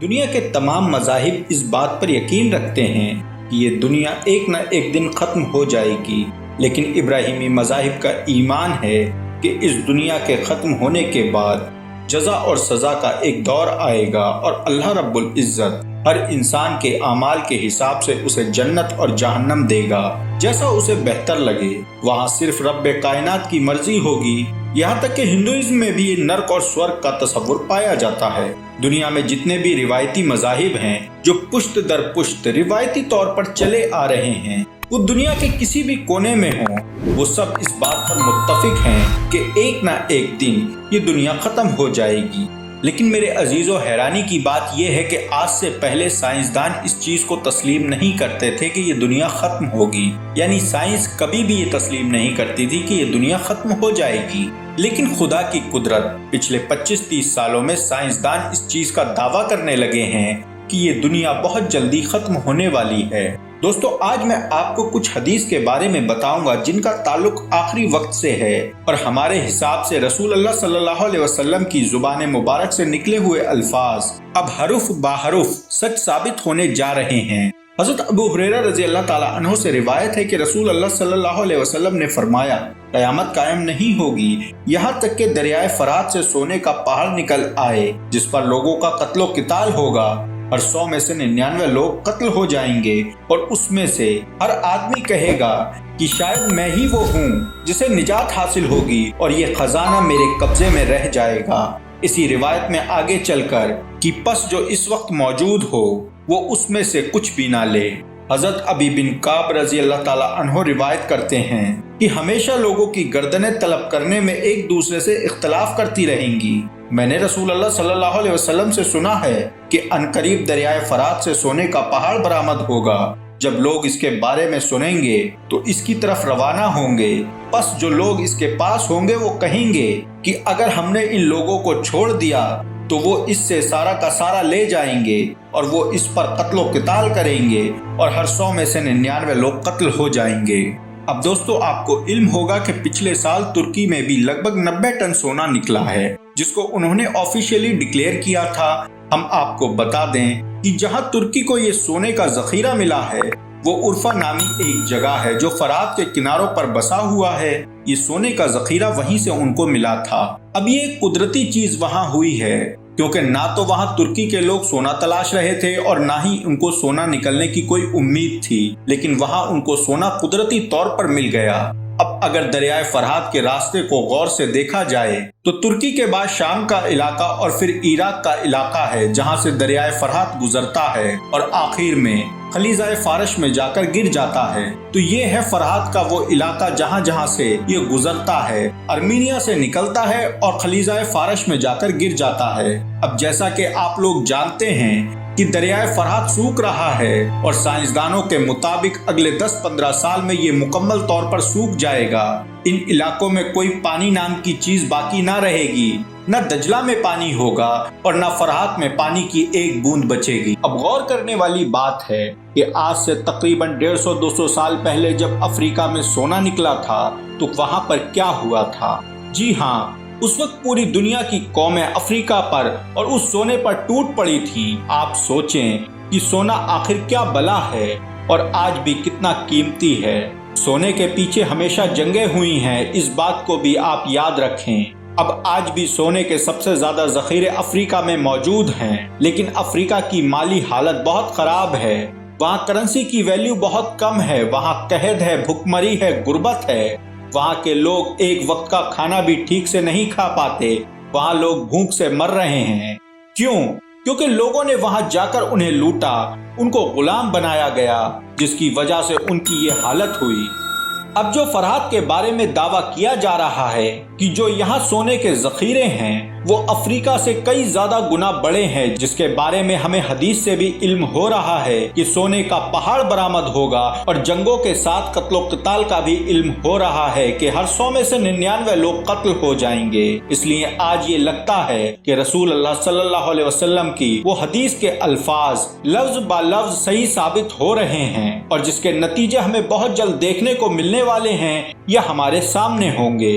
دنیا کے تمام مذاہب اس بات پر یقین رکھتے ہیں کہ یہ دنیا ایک نہ ایک دن ختم ہو جائے گی، لیکن ابراہیمی مذاہب کا ایمان ہے کہ اس دنیا کے ختم ہونے کے بعد جزا اور سزا کا ایک دور آئے گا اور اللہ رب العزت ہر انسان کے اعمال کے حساب سے اسے جنت اور جہنم دے گا، جیسا اسے بہتر لگے۔ وہاں صرف رب کائنات کی مرضی ہوگی۔ یہاں تک کہ ہندوازم میں بھی یہ نرک اور سورگ کا تصور پایا جاتا ہے۔ دنیا میں جتنے بھی روایتی مذاہب ہیں جو پشت در پشت روایتی طور پر چلے آ رہے ہیں، وہ دنیا کے کسی بھی کونے میں ہوں، وہ سب اس بات پر متفق ہیں کہ ایک نہ ایک دن یہ دنیا ختم ہو جائے گی۔ لیکن میرے عزیزو، حیرانی کی بات یہ ہے کہ آج سے پہلے سائنسدان اس چیز کو تسلیم نہیں کرتے تھے کہ یہ دنیا ختم ہوگی، یعنی سائنس کبھی بھی یہ تسلیم نہیں کرتی تھی کہ یہ دنیا ختم ہو جائے گی۔ لیکن خدا کی قدرت، پچھلے 25-30 سالوں میں سائنسدان اس چیز کا دعویٰ کرنے لگے ہیں کہ یہ دنیا بہت جلدی ختم ہونے والی ہے۔ دوستو، آج میں آپ کو کچھ حدیث کے بارے میں بتاؤں گا جن کا تعلق آخری وقت سے ہے اور ہمارے حساب سے رسول اللہ صلی اللہ علیہ وسلم کی زبان مبارک سے نکلے ہوئے الفاظ اب حرف بحرف سچ ثابت ہونے جا رہے ہیں۔ حضرت ابو ہریرہ رضی اللہ تعالیٰ عنہ سے روایت ہے کہ رسول اللہ صلی اللہ علیہ وسلم نے فرمایا، قیامت قائم نہیں ہوگی یہاں تک کہ دریائے فرات سے سونے کا پہاڑ نکل آئے جس پر لوگوں کا قتل و قتال ہوگا، اور 100 میں سے 99 لوگ قتل ہو جائیں گے، اور اس میں سے ہر آدمی کہے گا کہ شاید میں ہی وہ ہوں جسے نجات حاصل ہوگی اور یہ خزانہ میرے قبضے میں رہ جائے گا۔ اسی روایت میں آگے چل کر کہ پس جو اس وقت موجود ہو وہ اس میں سے کچھ بھی نہ لے۔ حضرت ابی بن کعب رضی اللہ تعالیٰ عنہ روایت کرتے ہیں کہ ہمیشہ لوگوں کی گردنیں طلب کرنے میں ایک دوسرے سے اختلاف کرتی رہیں گی۔ میں نے رسول اللہ صلی اللہ علیہ وسلم سے سنا ہے کہ عنقریب دریائے فرات سے سونے کا پہاڑ برآمد ہوگا۔ جب لوگ اس کے بارے میں سنیں گے تو اس کی طرف روانہ ہوں گے، پس جو لوگ اس کے پاس ہوں گے وہ کہیں گے کہ اگر ہم نے ان لوگوں کو چھوڑ دیا تو وہ اس سے سارا کا سارا لے جائیں گے اور وہ اس پر قتل و قتال کریں گے اور ہر 100 میں سے 99 لوگ قتل ہو جائیں گے۔ اب دوستو، آپ کو علم ہوگا کہ پچھلے سال ترکی میں بھی لگ بھگ 90 ٹن سونا نکلا ہے، جس کو انہوں نے آفیشیلی ڈکلیئر کیا تھا۔ ہم آپ کو بتا دیں کہ جہاں ترکی کو یہ سونے کا ذخیرہ ملا ہے وہ عرفہ نامی ایک جگہ ہے جو فرات کے کناروں پر بسا ہوا ہے۔ یہ سونے کا ذخیرہ وہیں سے ان کو ملا تھا۔ اب یہ ایک قدرتی چیز وہاں ہوئی ہے، کیونکہ نہ تو وہاں ترکی کے لوگ سونا تلاش رہے تھے اور نہ ہی ان کو سونا نکلنے کی کوئی امید تھی، لیکن وہاں ان کو سونا قدرتی طور پر مل گیا۔ اب اگر دریائے فرات کے راستے کو غور سے دیکھا جائے تو ترکی کے بعد شام کا علاقہ اور پھر عراق کا علاقہ ہے جہاں سے دریائے فرات گزرتا ہے اور آخر میں خلیج فارس میں جا کر گر جاتا ہے۔ تو یہ ہے فرات کا وہ علاقہ جہاں جہاں سے یہ گزرتا ہے، ارمینیا سے نکلتا ہے اور خلیج فارس میں جا کر گر جاتا ہے۔ اب جیسا کہ آپ لوگ جانتے ہیں کہ دریائے فرات سوکھ رہا ہے اور سائنسدانوں کے مطابق اگلے 10-15 سال میں یہ مکمل طور پر سوکھ جائے گا۔ ان علاقوں میں کوئی پانی نام کی چیز باقی نہ رہے گی، نہ دجلہ میں پانی ہوگا اور نہ فرات میں پانی کی ایک بوند بچے گی۔ اب غور کرنے والی بات ہے کہ آج سے تقریباً 150-200 سال پہلے جب افریقہ میں سونا نکلا تھا تو وہاں پر کیا ہوا تھا؟ جی ہاں، اس وقت پوری دنیا کی قومیں افریقہ پر اور اس سونے پر ٹوٹ پڑی تھی۔ آپ سوچیں کہ سونا آخر کیا بلا ہے اور آج بھی کتنا قیمتی ہے۔ سونے کے پیچھے ہمیشہ جنگیں ہوئی ہیں، اس بات کو بھی آپ یاد رکھیں۔ اب آج بھی سونے کے سب سے زیادہ ذخیرے افریقہ میں موجود ہیں، لیکن افریقہ کی مالی حالت بہت خراب ہے۔ وہاں کرنسی کی ویلیو بہت کم ہے، وہاں قحط ہے، بھوک مری ہے، غربت ہے۔ وہاں کے لوگ ایک وقت کا کھانا بھی ٹھیک سے نہیں کھا پاتے، وہاں لوگ بھوک سے مر رہے ہیں۔ کیوں؟ کیونکہ لوگوں نے وہاں جا کر انہیں لوٹا، ان کو غلام بنایا گیا، جس کی وجہ سے ان کی یہ حالت ہوئی۔ اب جو فرات کے بارے میں دعویٰ کیا جا رہا ہے کہ جو یہاں سونے کے ذخیرے ہیں وہ افریقہ سے کئی زیادہ گنا بڑے ہیں، جس کے بارے میں ہمیں حدیث سے بھی علم ہو رہا ہے کہ سونے کا پہاڑ برآمد ہوگا، اور جنگوں کے ساتھ قتل و قتال کا بھی علم ہو رہا ہے کہ ہر 100 میں سے 99 لوگ قتل ہو جائیں گے۔ اس لیے آج یہ لگتا ہے کہ رسول اللہ صلی اللہ علیہ وسلم کی وہ حدیث کے الفاظ لفظ با لفظ صحیح ثابت ہو رہے ہیں، اور جس کے نتیجے ہمیں بہت جلد دیکھنے کو ملنے والے ہیں یا ہمارے سامنے ہوں گے۔